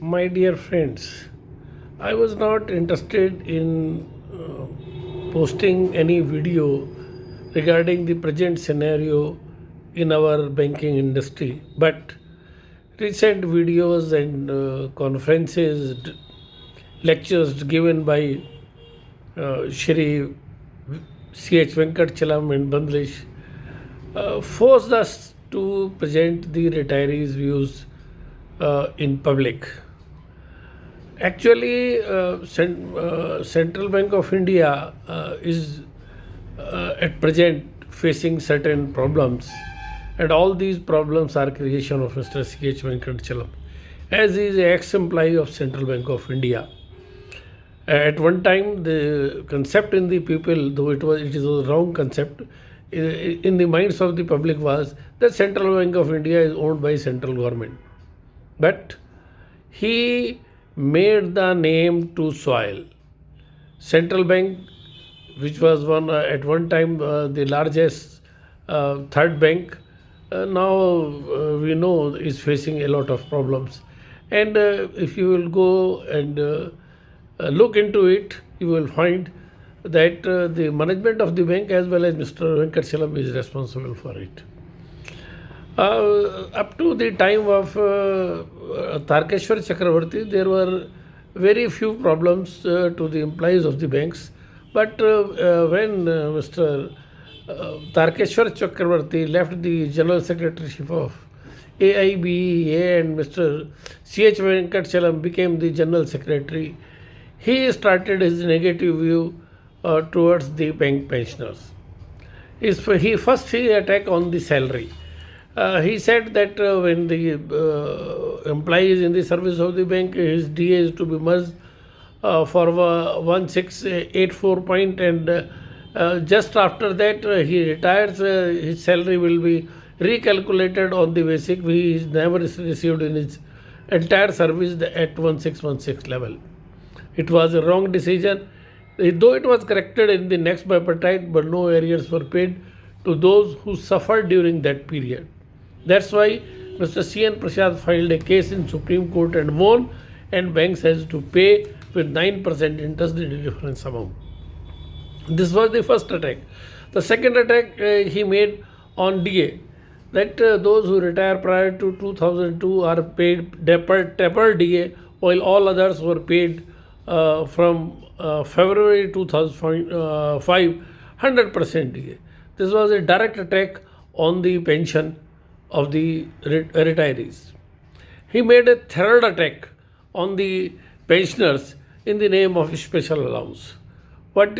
My dear friends, I was not interested in posting any video regarding the present scenario in our banking industry, but recent videos and conferences, lectures given by Shri C.H. Venkatchalam and Bandlish forced us to present the retirees' views in public. Actually, Central Bank of India is at present facing certain problems, and all these problems are creation of Mr. C.H. Venkatachalam, as he is an ex-employee of Central Bank of India. At one time, the concept in the people, though it is a wrong concept, in the minds of the public was that Central Bank of India is owned by central government. But he made the name to soil. Central Bank, which was one at one time the largest third bank, now we know is facing a lot of problems. And if you will go and look into it, you will find that the management of the bank as well as Mr. Venkatchalam is responsible for it. Up to the time of Tarkeshwar Chakravarti, there were very few problems to the employees of the banks. But when Mr. Tarkeshwar Chakravarti left the General Secretaryship of AIBA and Mr. C.H. Venkatchalam became the General Secretary, he started his negative view towards the bank pensioners. He attacked on the salary. He said that when the employee is in the service of the bank, his DA is to be merged for 1684 point, and just after that he retires, his salary will be recalculated on the basic he is never received in his entire service at 1616 level. It was a wrong decision, though it was corrected in the next bipartite, but no arrears were paid to those who suffered during that period. That's why Mr. C.N. Prasad filed a case in Supreme Court and won, and banks has to pay with 9% interest the difference amount. This was the first attack. The second attack he made on DA, that those who retire prior to 2002 are paid tapered DA, while all others were paid from February 2005 100% DA. This was a direct attack on the pension of the retirees. He made a third attack on the pensioners in the name of special allowance. But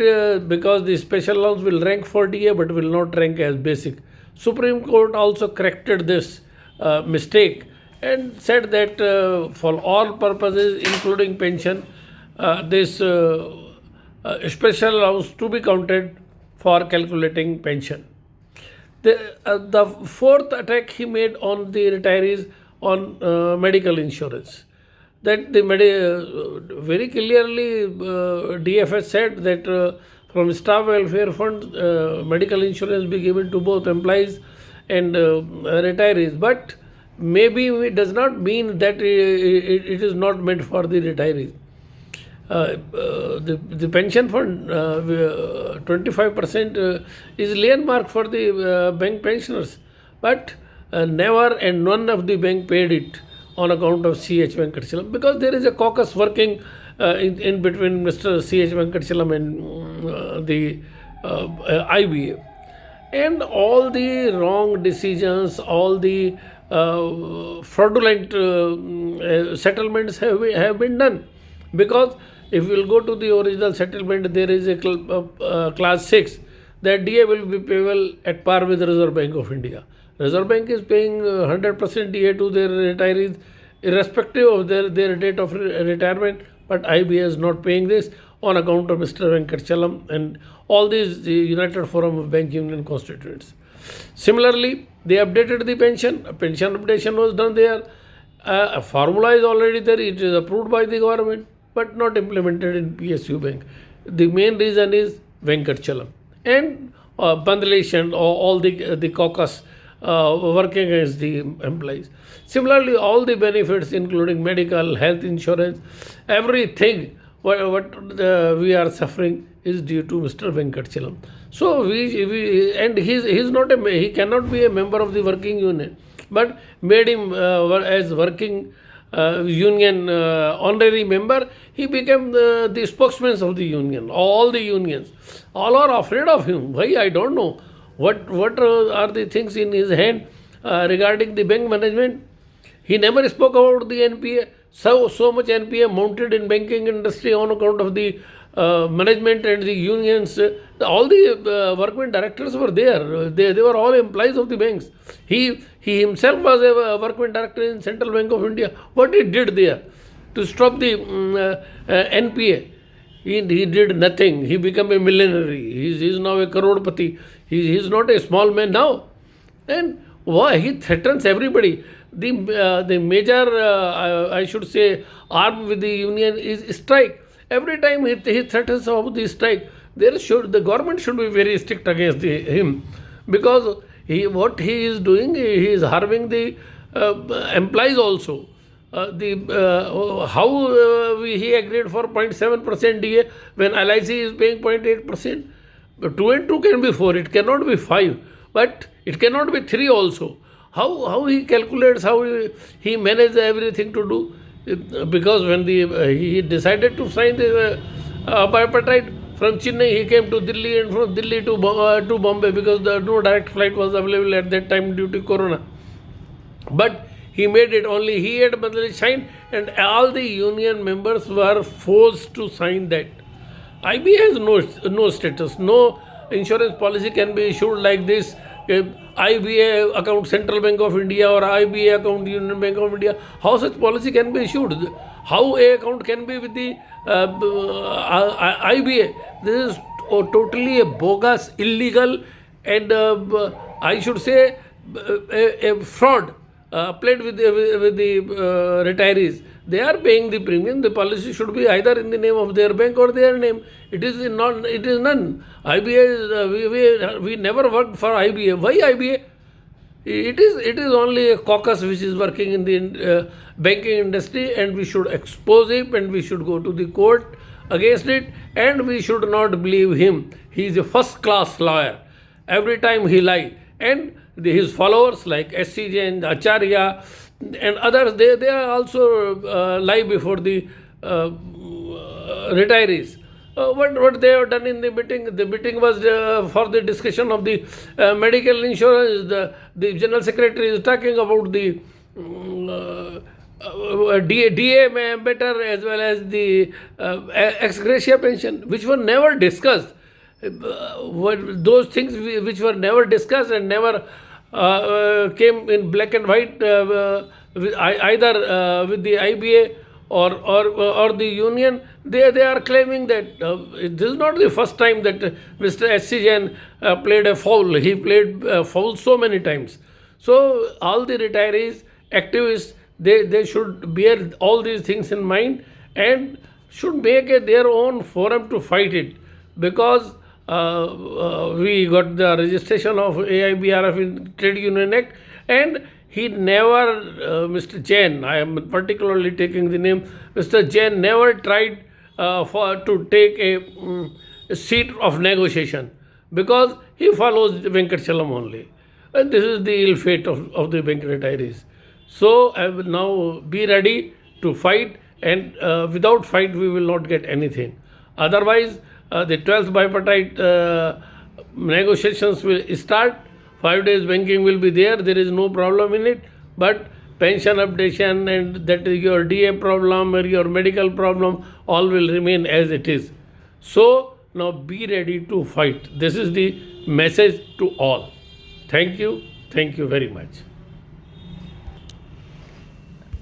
because the special allowance will rank for DA but will not rank as basic. Supreme Court also corrected this mistake and said that for all purposes, including pension, this special allowance to be counted for calculating pension. The fourth attack he made on the retirees on medical insurance. That the very clearly DFS said that from staff welfare fund medical insurance be given to both employees and retirees. But maybe it does not mean that it is not meant for the retirees. The pension fund 25% is landmark for the bank pensioners, but never and none of the bank paid it on account of C.H. Venkatchalam, because there is a caucus working in between Mr. C.H. Venkatchalam and the IBA. And all the wrong decisions, all the fraudulent settlements have been done. Because if you will go to the original settlement, there is a clause 6 that DA will be payable at par with Reserve Bank of India. Reserve Bank is paying 100% DA to their retirees irrespective of their date of retirement, but IBA is not paying this on account of Mr. Venkatchalam and all these the United Forum of Bank Union constituents. Similarly, they updated the pension. Pension updation was done there. A formula is already there. It is approved by the government, but not implemented in PSU Bank. The main reason is Venkatchalam and Bandlish and all the caucus working against the employees. Similarly, all the benefits, including medical, health insurance, everything what we are suffering is due to Mr. Venkatachalam. So we and he's not he cannot be a member of the working union, but made him as working union honorary member. He became the spokesman of the union. All the unions, all are afraid of him. Why, I don't know. What are the things in his hand regarding the bank management? He never spoke about the NPA. So much NPA mounted in banking industry on account of the management and the unions. All the workmen directors were there. They were all employees of the banks. He himself was a workman director in Central Bank of India. What he did there to stop the NPA? He did nothing. He became a millionaire. He is now a crorepati. He is not a small man now. And why he threatens everybody? The major, I should say, arm with the union is strike. Every time he threatens about the strike, the government should be very strict against him, because what he is doing, he is harming the employees also. He agreed for 0.7% DA when LIC is paying 0.8%. 2 and 2 can be 4, it cannot be 5, but it cannot be 3 also. How he calculates, how he manages everything to do? Because when he decided to sign the bipartite, from Chennai he came to Delhi, and from Delhi to Bombay, because no direct flight was available at that time due to Corona. But he made it, only he had signed, and all the union members were forced to sign that. IBA has no status, no insurance policy can be issued like this. IBA account Central Bank of India or IBA account Union Bank of India. How such policy can be issued? How a account can be with the IBA? This is totally a bogus, illegal, and I should say a fraud played with the retirees. They are paying the premium. The policy should be either in the name of their bank or their name. It is not. It is none. IBA is, we never worked for IBA. Why IBA? It is only a caucus which is working in the banking industry, and we should expose him, and we should go to the court against it, and we should not believe him. He is a first class lawyer. Every time he lies, and his followers like S.C. Jain, Acharya, and others, they are also lie before the retirees. What they have done in the meeting was for the discussion of the medical insurance. The general secretary is talking about the DA better, as well as the ex gratia pension, which were never discussed. Those things which were never discussed and never came in black and white, either with the IBA or the union. They are claiming that this is not the first time that Mr. S.C. Jain played a foul. He played foul so many times. So all the retirees, activists, they should bear all these things in mind, and should make their own forum to fight it, because we got the registration of AIBRF in Trade Union Act, and he never, Mr. Jain, I am particularly taking the name, Mr. Jain never tried to take a seat of negotiation, because he follows Venkatachalam only. And this is the ill fate of the bank retirees. So I will now be ready to fight, and without fight we will not get anything. Otherwise, the 12th bipartite negotiations will start. 5 days banking will be there. There is no problem in it. But pension updation and that is your DA problem or your medical problem, all will remain as it is. So now be ready to fight. This is the message to all. Thank you. Thank you very much.